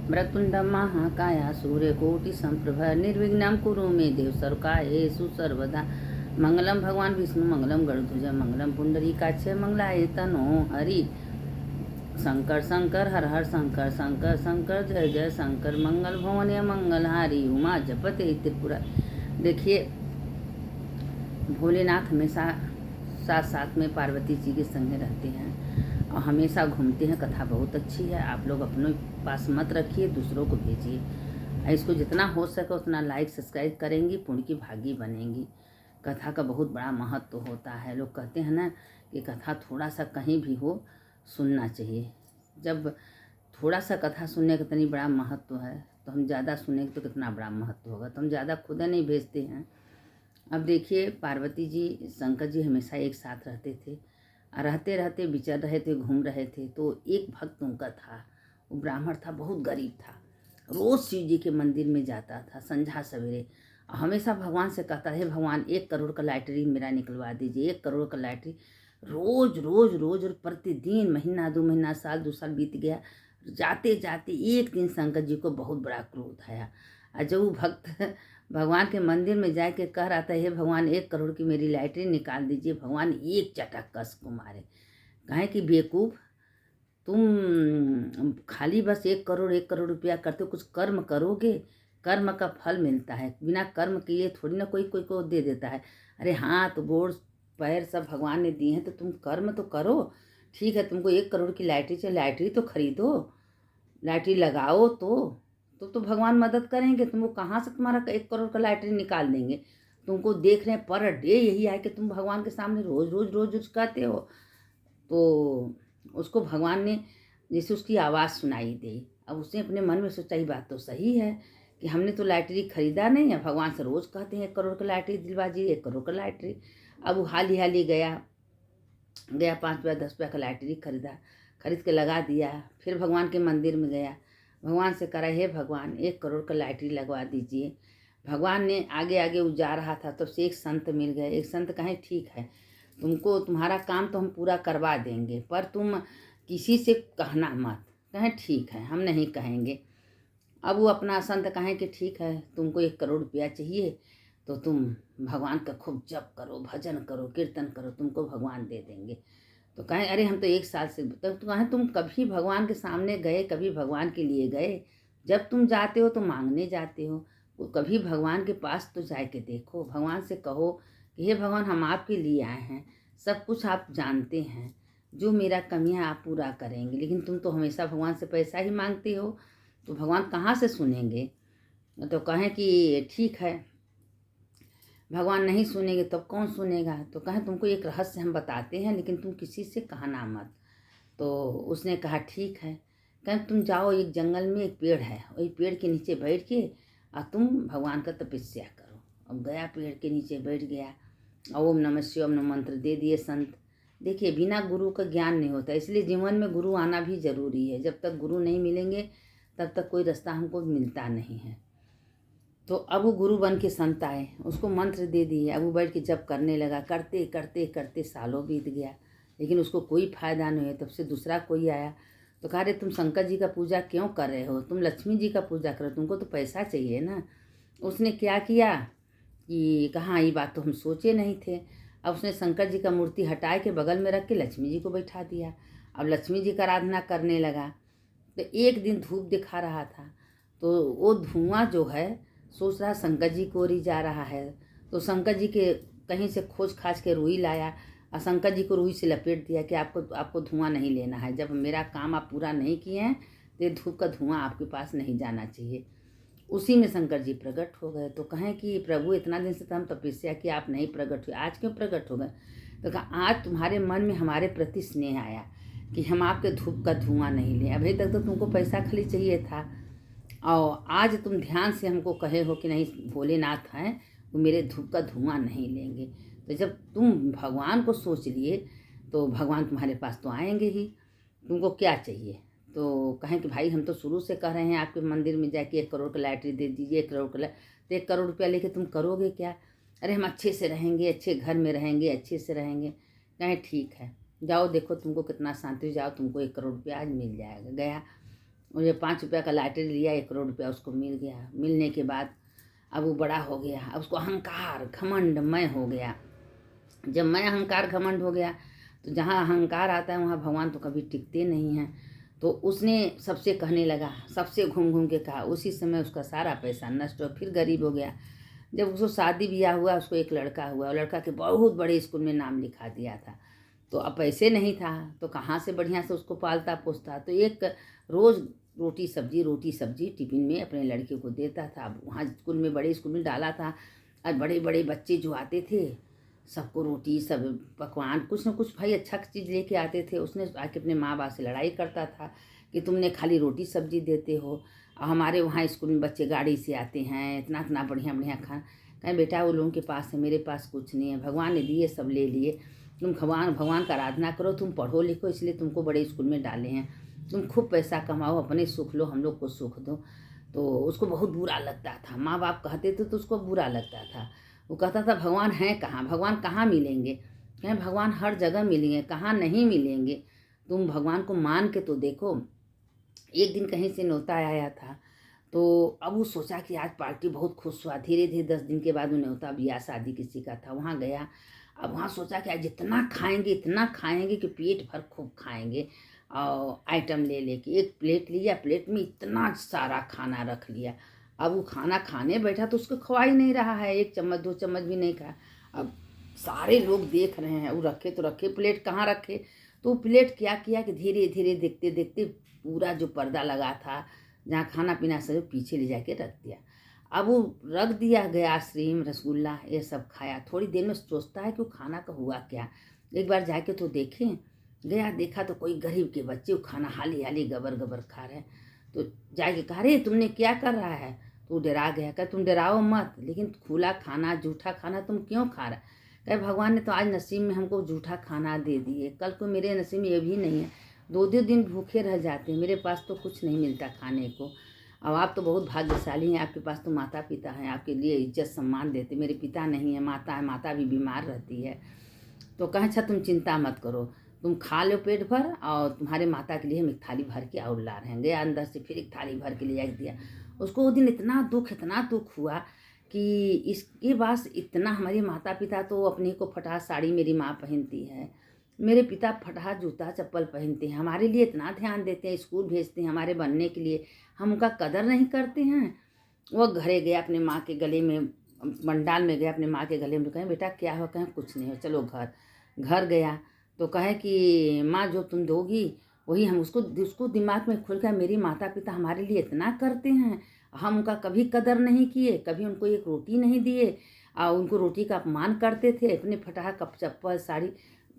मृत्युंड महाकाया सूर्यकोटि संप्रभ निर्विघ्नं कुरु मे देव सर्वकार्येषु सर्वदा। मंगलम भगवान विष्णु मंगलम गरुड़ध्वज मंगलम पुंडरीकाक्ष मंगलाय तनो हरि। शंकर शंकर हर हर शंकर शंकर शंकर जय जय शंकर मंगल भवन मंगलहारी उमा जपते त्रिपुरा। देखिए, भोलेनाथ हमेशा साथ साथ में पार्वती जी के संग रहते हैं और हमेशा घूमते हैं। कथा बहुत अच्छी है, आप लोग अपने पास मत रखिए, दूसरों को भेजिए। इसको जितना हो सके उतना लाइक सब्सक्राइब करेंगी, पुण्य की भागी बनेंगी। कथा का बहुत बड़ा महत्व होता है। लोग कहते हैं ना कि कथा थोड़ा सा कहीं भी हो सुनना चाहिए। जब थोड़ा सा कथा सुनने का इतनी बड़ा महत्व है तो हम ज़्यादा सुनेंगे तो कितना बड़ा महत्व होगा। तो हम ज़्यादा खुद नहीं भेजते हैं। अब देखिए, पार्वती जी शंकर जी हमेशा एक साथ रहते थे। रहते रहते विचर रहे थे, घूम रहे थे, तो एक भक्त उनका था। वो ब्राह्मण था, बहुत गरीब था। रोज़ शिव जी के मंदिर में जाता था संझा सवेरे। हमेशा भगवान से कहता है, भगवान 1 करोड़ का लॉटरी मेरा निकलवा दीजिए, 1 करोड़ का लॉटरी। रोज रोज रोज और प्रतिदिन, महीना 2 महीना, साल 2 साल बीत गया। जाते जाते एक दिन शंकर जी को बहुत बड़ा क्रोध आया। और जब वो भक्त भगवान के मंदिर में जाके कह रहा था, हे भगवान 1 करोड़ की मेरी लॉटरी निकाल दीजिए, भगवान एक चटक कस को मारे। कहें कि बेवकूफ़, तुम खाली बस 1 करोड़ 1 करोड़ रुपया करते हो, कुछ कर्म करोगे, कर्म का फल मिलता है। बिना कर्म किए थोड़ी ना कोई कोई को दे देता है। अरे हाथ गोड़ पैर सब भगवान ने दिए हैं तो तुम कर्म तो करो। ठीक है, तुमको 1 करोड़ की लॉटरी चाहिए, लॉटरी तो खरीदो, लॉटरी लगाओ। तो भगवान मदद करेंगे। तुमको कहाँ से तुम्हारा 1 करोड़ का लॉटरी निकाल देंगे। तुमको देख रहे हैं पर डे यही है कि तुम भगवान के सामने रोज रोज रोज रोज कहते हो। तो उसको भगवान ने जैसे उसकी आवाज़ सुनाई दी। अब उसने अपने मन में सोचा, ही बात तो सही है कि हमने तो लॉटरी खरीदा नहीं है, भगवान से रोज़ कहते हैं 1 करोड़ का लॉटरी दिलवा दीजिए, 1 करोड़ का लॉटरी। अब वो हाल ही गया 5 रुपया 10 रुपया का लॉटरी खरीदा, खरीद के लगा दिया। फिर भगवान के मंदिर में गया, भगवान से करा, हे भगवान 1 करोड़ का लॉटरी लगवा दीजिए। भगवान ने आगे आगे वो जा रहा था तब से एक संत मिल गए। एक संत कहें, ठीक है, तुमको तुम्हारा काम तो हम पूरा करवा देंगे, पर तुम किसी से कहना मत। कहें ठीक है, हम नहीं कहेंगे। अब वो अपना संत कहें कि ठीक है, तुमको 1 करोड़ रुपया चाहिए तो तुम भगवान का खूब जप करो, भजन करो, कीर्तन करो, तुमको भगवान दे देंगे। तो कहें, अरे हम तो 1 साल से, तो कहें तुम कभी भगवान के सामने गए, कभी भगवान के लिए गए? जब तुम जाते हो तो मांगने जाते हो, तो कभी भगवान के पास तो जाके देखो, भगवान से कहो कि हे भगवान, हम आपके लिए आए हैं, सब कुछ आप जानते हैं, जो मेरा कमियां आप पूरा करेंगे। लेकिन तुम तो हमेशा भगवान से पैसा ही मांगते हो, तो भगवान कहाँ से सुनेंगे? तो कहें कि ठीक है, भगवान नहीं सुनेंगे तब कौन सुनेगा? तो कहें तुमको एक रहस्य हम बताते हैं, लेकिन तुम किसी से कहना मत। तो उसने कहा ठीक है। कहें तुम जाओ, एक जंगल में एक पेड़ है, वही पेड़ के नीचे बैठ के और तुम भगवान का तपस्या करो। अब गया, पेड़ के नीचे बैठ गया, ओम नमः शिवाय, ओम नमः मंत्र दे दिए संत। देखिए, बिना गुरु का ज्ञान नहीं होता, इसलिए जीवन में गुरु आना भी जरूरी है। जब तक गुरु नहीं मिलेंगे तब तक कोई रास्ता हमको मिलता नहीं है। तो अब वो गुरु बन के संत आए, उसको मंत्र दे दिए। अब वो बैठ के जप करने लगा, करते करते करते सालों बीत गया, लेकिन उसको कोई फायदा नहीं है। तब से दूसरा कोई आया तो कहा, रे तुम शंकर जी का पूजा क्यों कर रहे हो? तुम लक्ष्मी जी का पूजा करो, तुमको तो पैसा चाहिए ना। उसने क्या किया कि कहा, ये बात तो हम सोचे नहीं थे। अब उसने शंकर जी का मूर्ति हटाए के बगल में रख के लक्ष्मी जी को बैठा दिया। अब लक्ष्मी जी का आराधना करने लगा। तो एक दिन धूप दिखा रहा था, तो वो धुआं जो है सोच रहा शंकर जी को ही जा रहा है। तो शंकर जी के कहीं से खोज खाज के रुई लाया और शंकर जी को रुई से लपेट दिया कि आपको धुआं नहीं लेना है। जब मेरा काम आप पूरा नहीं किए हैं तो ये धूप का धुआं आपके पास नहीं जाना चाहिए। उसी में शंकर जी प्रकट हो गए। तो कहें कि प्रभु, इतना दिन से तो हम तपस्या कि आप नहीं प्रकट हुए, आज क्यों प्रकट हो गए? तो कहा, आज तुम्हारे मन में हमारे प्रति स्नेह आया कि हम आपके धूप का धुआं नहीं लें। अभी तक तो तुमको पैसा खाली चाहिए था, और आज तुम ध्यान से हमको कहे हो कि नहीं, भोलेनाथ हैं, वो मेरे धूप का धुआं नहीं लेंगे। तो जब तुम भगवान को सोच लिए तो भगवान तुम्हारे पास तो आएंगे ही। तुमको क्या चाहिए? तो कहें कि भाई, हम तो शुरू से कह रहे हैं आपके मंदिर में जाके 1 करोड़ का लॉटरी दे दीजिए, 1 करोड़ का। तो 1 करोड़ रुपया लेके तुम करोगे क्या? अरे हम अच्छे से रहेंगे, अच्छे घर में रहेंगे, अच्छे से रहेंगे। कहें ठीक है, जाओ देखो तुमको कितना शांति, जाओ तुमको 1 करोड़ रुपया आज मिल जाएगा। गया, मुझे 5 रुपया का लॉटरी लिया, 1 करोड़ रुपया उसको मिल गया। मिलने के बाद अब वो बड़ा हो गया, अब उसको अहंकार घमंड मैं हो गया। जब मैं अहंकार घमंड हो गया तो जहाँ अहंकार आता है वहाँ भगवान तो कभी टिकते नहीं हैं। तो उसने सबसे कहने लगा, सबसे घूम घूम के कहा। उसी समय उसका सारा पैसा नष्ट हो, फिर गरीब हो गया। जब उसको शादी ब्याह हुआ, उसको एक लड़का हुआ, और लड़का के बहुत बड़े स्कूल में नाम लिखा दिया था। तो अब पैसे नहीं था तो कहाँ से बढ़िया से उसको पालता पोसता। तो एक रोज़ रोटी सब्जी टिफिन में अपने लड़के को देता था। अब वहाँ स्कूल में, बड़े स्कूल में डाला था, और बड़े बड़े बच्चे जो आते थे सबको रोटी, सब पकवान, कुछ न कुछ भाई अच्छा चीज़ लेके आते थे। उसने आके अपने माँ बाप से लड़ाई करता था कि तुमने खाली रोटी सब्जी देते हो, और हमारे वहाँ स्कूल में बच्चे गाड़ी से आते हैं, इतना इतना बढ़िया बढ़िया खाना। कहें बेटा वो लोगों के पास है, मेरे पास कुछ नहीं है, भगवान ने दिए सब ले लिए। तुम भगवान का आराधना करो, तुम पढ़ो लिखो, इसलिए तुमको बड़े स्कूल में डाले हैं। तुम खूब पैसा कमाओ, अपने सुख लो, हम लोग को सुख दो। तो उसको बहुत बुरा लगता था। माँ बाप कहते थे तो उसको बुरा लगता था। वो कहता था भगवान हैं कहाँ, भगवान कहाँ मिलेंगे। कहें भगवान हर जगह मिलेंगे, कहाँ नहीं मिलेंगे। तुम भगवान को मान के तो देखो। एक दिन कहीं से न्योता आया था, तो अब वो सोचा कि आज पार्टी, बहुत खुश हुआ। धीरे धीरे 10 दिन के बाद वो न्योता, ब्याह शादी किसी का था, वहाँ गया। अब वहाँ सोचा कि आज जितना खाएंगे इतना खाएंगे कि पेट भर खूब खाएंगे। और आइटम ले लेके एक प्लेट लिया, प्लेट में इतना सारा खाना रख लिया। अब वो खाना खाने बैठा तो उसको खवा ही नहीं रहा है, 1 चम्मच 2 चम्मच भी नहीं खाया। अब सारे लोग देख रहे हैं, वो रखे तो रखे, प्लेट कहाँ रखे। तो वो प्लेट क्या किया कि धीरे धीरे देखते देखते पूरा जो पर्दा लगा था जहाँ खाना पीना सब पीछे ले जाके रख दिया। अब वो रख दिया गया, आइसक्रीम रसगुल्ला ये सब खाया। थोड़ी देर में सोचता है कि वो खाना का हुआ क्या, एक बार जाके तो देखें। गया, देखा तो कोई गरीब के बच्चे वो खाना हाली हाली गबर गबर खा रहे हैं। तो जाके कहा, अरे तुमने क्या कर रहा है। तो डरा गया। कहा तुम डराओ मत, लेकिन खुला खाना झूठा खाना तुम क्यों खा रहा है। कहे भगवान ने तो आज नसीब में हमको झूठा खाना दे दिए, कल को मेरे नसीब में ये भी नहीं है, 2 दिन भूखे रह जाते हैं, मेरे पास तो कुछ नहीं मिलता खाने को। अब आप तो बहुत भाग्यशाली हैं, आपके पास तो माता पिता हैं, आपके लिए इज्जत सम्मान देते। मेरे पिता नहीं है, माता है, माता भी बीमार रहती है। तो कहें अच्छा तुम चिंता मत करो, तुम खा लो पेट भर, और तुम्हारे माता के लिए हम एक थाली भर के और ला रहे हैं। गया अंदर से फिर एक थाली भर के ले जाके दिया। उसको वो दिन इतना दुख हुआ कि इसके पास इतना, हमारे माता पिता तो अपने को फटा साड़ी मेरी माँ पहनती है, मेरे पिता फटा जूता चप्पल पहनते हैं, हमारे लिए इतना ध्यान देते हैं, स्कूल भेजते हैं हमारे बनने के लिए, हम उनका कदर नहीं करते हैं। वो घरे गया, अपने माँ के गले में, पंडाल में गया, अपने माँ के गले में। कहें बेटा क्या हो। कहें कुछ नहीं हो, चलो घर गया। तो कहे कि माँ जो तुम दोगी वही हम, उसको दिमाग में खुल गया, मेरी माता पिता हमारे लिए इतना करते हैं, हम उनका कभी कदर नहीं किए, कभी उनको एक रोटी नहीं दिए, और उनको रोटी का अपमान करते थे, अपने फटा कप चप्पल साड़ी।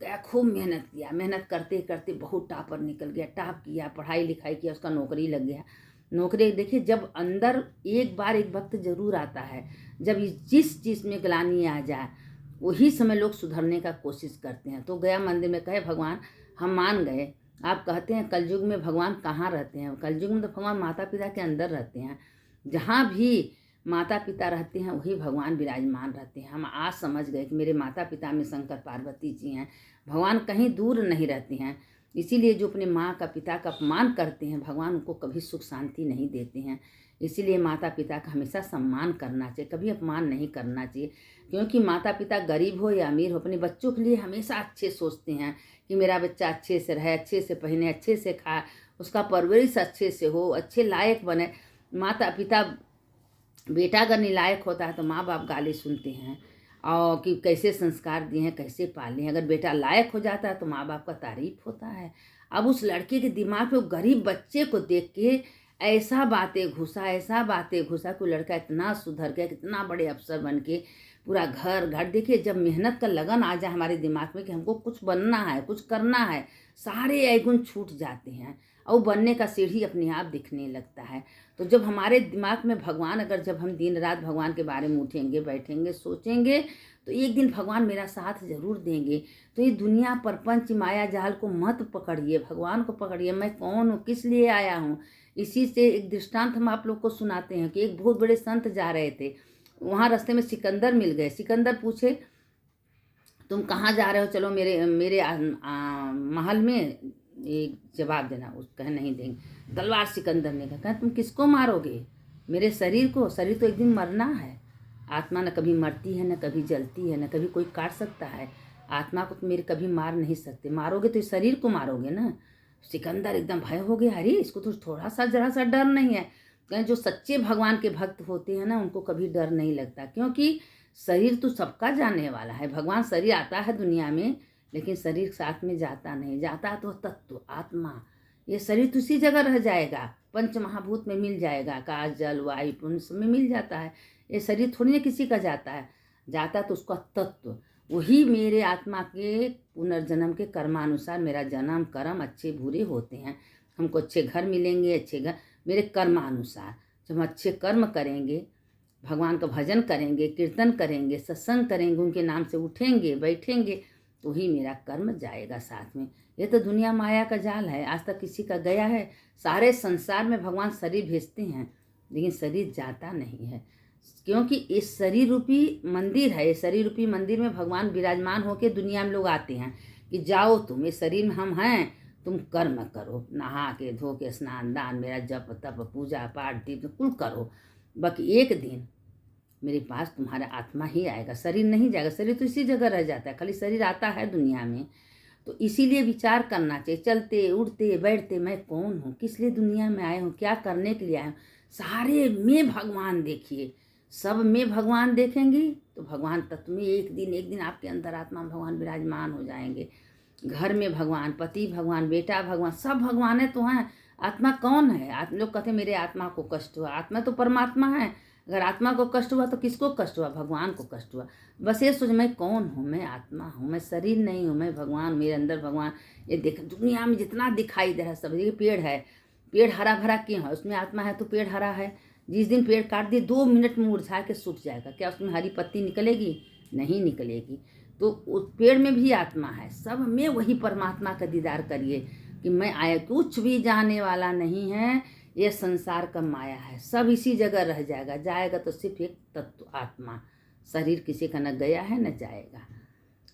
गया, खूब मेहनत किया, मेहनत करते करते बहुत टॉपर निकल गया, टॉप किया, पढ़ाई लिखाई किया, उसका नौकरी लग गया। नौकरी देखिए, जब अंदर एक बार एक वक्त जरूर आता है जब जिस चीज़ में ग्लानि आ जाए वही समय लोग सुधरने का कोशिश करते हैं। तो गया मंदिर में, कहे भगवान हम मान गए, आप कहते हैं कलयुग में भगवान कहाँ रहते हैं। कलयुग में तो भगवान माता पिता के अंदर रहते हैं, जहाँ भी माता पिता रहते हैं वही भगवान विराजमान रहते हैं। हम आज समझ गए कि मेरे माता पिता में शंकर पार्वती जी हैं, भगवान कहीं दूर नहीं रहते हैं। इसीलिए जो अपने माँ का पिता का अपमान करते हैं, भगवान उनको कभी सुख शांति नहीं देते हैं। इसीलिए माता पिता का हमेशा सम्मान करना चाहिए, कभी अपमान नहीं करना चाहिए। क्योंकि माता पिता गरीब हो या अमीर हो, अपने बच्चों के लिए हमेशा अच्छे सोचते हैं कि मेरा बच्चा अच्छे से रहे, अच्छे से पहने, अच्छे से खाए, उसका परवरिश अच्छे से हो, अच्छे लायक बने। माता पिता, बेटा अगर नालायक होता है तो माँ बाप गाली सुनते हैं, और कि कैसे संस्कार दिए हैं, कैसे पाले हैं। अगर बेटा लायक हो जाता है तो माँ बाप का तारीफ होता है। अब उस लड़के के दिमाग में गरीब बच्चे को देख के ऐसा बातें घुसा कि लड़का इतना सुधर गया, कितना बड़े अफसर बन के पूरा घर देखिए। जब मेहनत का लगन आ जाए हमारे दिमाग में कि हमको कुछ बनना है, कुछ करना है, सारे अवगुण छूट जाते हैं और बनने का सीढ़ी अपने आप दिखने लगता है। तो जब हमारे दिमाग में भगवान, अगर जब हम दिन रात भगवान के बारे में उठेंगे, बैठेंगे, सोचेंगे, तो एक दिन भगवान मेरा साथ जरूर देंगे। तो ये दुनिया प्रपंच माया जाल को मत पकड़िए, भगवान को पकड़िए। मैं कौन हूँ, किस लिए आया हूँ। इसी से एक दृष्टांत हम आप लोग को सुनाते हैं कि एक बहुत बड़े संत जा रहे थे, वहाँ रास्ते में सिकंदर मिल गए। सिकंदर पूछे तुम कहाँ जा रहे हो, चलो मेरे महल में एक जवाब देना। उस कहे नहीं देंगे। तलवार सिकंदर ने कहा तुम किसको मारोगे? मेरे शरीर को। शरीर तो एक दिन मरना है। आत्मा न कभी मरती है, न कभी जलती है, न कभी कोई काट सकता है। आत्मा को तो मेरे कभी मार नहीं सकते। मारोगे तो इस शरीर को मारोगे ना। सिकंदर एकदम भय हो गया, अरे इसको तो थोड़ा सा जरा सा डर नहीं है। कहें जो सच्चे भगवान के भक्त होते हैं ना, उनको कभी डर नहीं लगता, क्योंकि शरीर तो सबका जाने वाला है। भगवान शरीर आता है दुनिया में, लेकिन शरीर साथ में जाता नहीं। जाता तो तत्व आत्मा। ये शरीर तो उसी जगह रह जाएगा, पंच महाभूत में मिल जाएगा। आकाश जल वायु पुण्य सब में मिल जाता है। ये शरीर थोड़ी ना किसी का जाता है। जाता तो उसका तत्व। वही मेरे आत्मा के पुनर्जन्म के कर्मानुसार मेरा जन्म कर्म अच्छे बुरे होते हैं। हमको अच्छे घर मिलेंगे, अच्छे घर मेरे कर्मानुसार। जब हम अच्छे कर्म करेंगे, भगवान का भजन करेंगे, कीर्तन करेंगे, सत्संग करेंगे, उनके नाम से उठेंगे बैठेंगे, तो ही मेरा कर्म जाएगा साथ में। ये तो दुनिया माया का जाल है, आज तक किसी का गया है? सारे संसार में भगवान शरीर भेजते हैं, लेकिन शरीर जाता नहीं है, क्योंकि इस शरीर रूपी मंदिर है। इस शरीर रूपी मंदिर में भगवान विराजमान होकर दुनिया में लोग आते हैं कि जाओ तुम, इस शरीर में हम हैं, तुम कर्म करो, नहा के धो के स्नान दान मेरा जप तप पूजा पाठ दीप कुल करो। बाकी एक दिन मेरे पास तुम्हारा आत्मा ही आएगा, शरीर नहीं जाएगा। शरीर तो इसी जगह रह जाता है, खाली शरीर आता है दुनिया में। तो इसीलिए विचार करना चाहिए, चलते उठते बैठते मैं कौन हूँ, किस लिए दुनिया में आए हूँ, क्या करने के लिए आए हूँ। सारे में भगवान देखिए, सब में भगवान देखेंगी तो भगवान तत्व में एक दिन आपके अंदर आत्मा भगवान विराजमान हो जाएंगे। घर में भगवान, पति भगवान, बेटा भगवान, सब भगवान है तो हैं। आत्मा कौन है? आत्मा लोग कहते हैं मेरे आत्मा को कष्ट हुआ। आत्मा तो परमात्मा है। अगर आत्मा को कष्ट हुआ तो किसको कष्ट हुआ? भगवान को कष्ट हुआ। बस ये सोच मैं कौन हूँ, मैं आत्मा हूँ, मैं शरीर नहीं हूँ, मैं भगवान, मेरे अंदर भगवान। ये देख दुनिया में जितना दिखाई दे रहा है सब, ये पेड़ है, पेड़ हरा भरा क्यों है? उसमें आत्मा है तो पेड़ हरा है। जिस दिन पेड़ काट दिए 2 मिनट में मुरझा के सूख जाएगा, क्या उसमें हरी पत्ती निकलेगी? नहीं निकलेगी। तो उस पेड़ में भी आत्मा है, सब में वही परमात्मा का दीदार करिए कि मैं आया, कुछ भी जाने वाला नहीं है। ये संसार का माया है, सब इसी जगह रह जाएगा। जाएगा तो सिर्फ एक तत्व आत्मा। शरीर किसी का न गया है न जाएगा।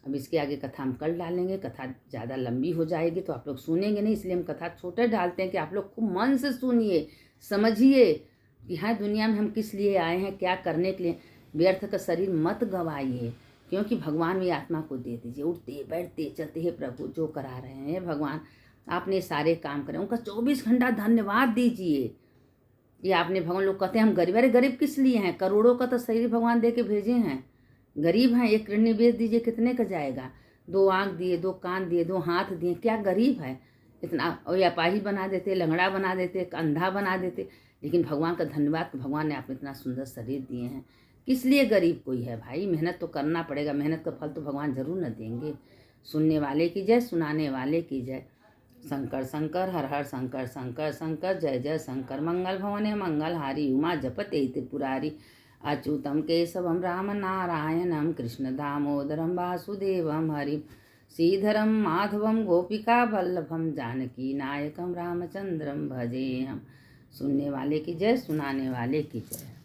अब इसके आगे कथा हम कल डालेंगे। कथा ज़्यादा लंबी हो जाएगी तो आप लोग सुनेंगे नहीं, इसलिए हम कथा छोटे डालते हैं कि आप लोग खूब मन से सुनिए, समझिए कि हाँ दुनिया में हम किस लिए आए हैं, क्या करने के लिए। व्यर्थ का शरीर मत गवाइए, क्योंकि भगवान भी आत्मा को दे दीजिए। उठते बैठते चलते हैं प्रभु जो करा रहे हैं भगवान, आपने सारे काम करे, उनका 24 घंटा धन्यवाद दीजिए। ये आपने भगवान, लोग कहते हैं हम गरीब, अरे गरीब किस लिए हैं? करोड़ों का तो शरीर भगवान दे के भेजे हैं। गरीब हैं, एक किडनी बेच दीजिए, कितने का जाएगा? 2 आँख दिए, 2 कान दिए, 2 हाथ दिए, क्या गरीब है इतना? और या अपाहिज बना देते, लंगड़ा बना देते, अंधा बना देते। लेकिन भगवान का धन्यवाद, भगवान ने आपने इतना सुंदर शरीर दिए हैं। किस लिए गरीब कोई है भाई? मेहनत तो करना पड़ेगा, मेहनत का फल तो भगवान जरूर न देंगे। सुनने वाले की जय, सुनाने वाले की जय। शंकर शंकर हर हर शंकर शंकर शंकर, जय जय शंकर। मंगल भवने मंगलहारी, उमा जपते त्रिपुरारी। अच्युतम केशवम राम नारायणम, कृष्ण दामोदरम वासुदेवम हरिम, श्रीधरम माधवम गोपिका वल्लभम, जानकी नायकम रामचंद्रम भजेहम। सुनने वाले की जय, सुनाने वाले की जय।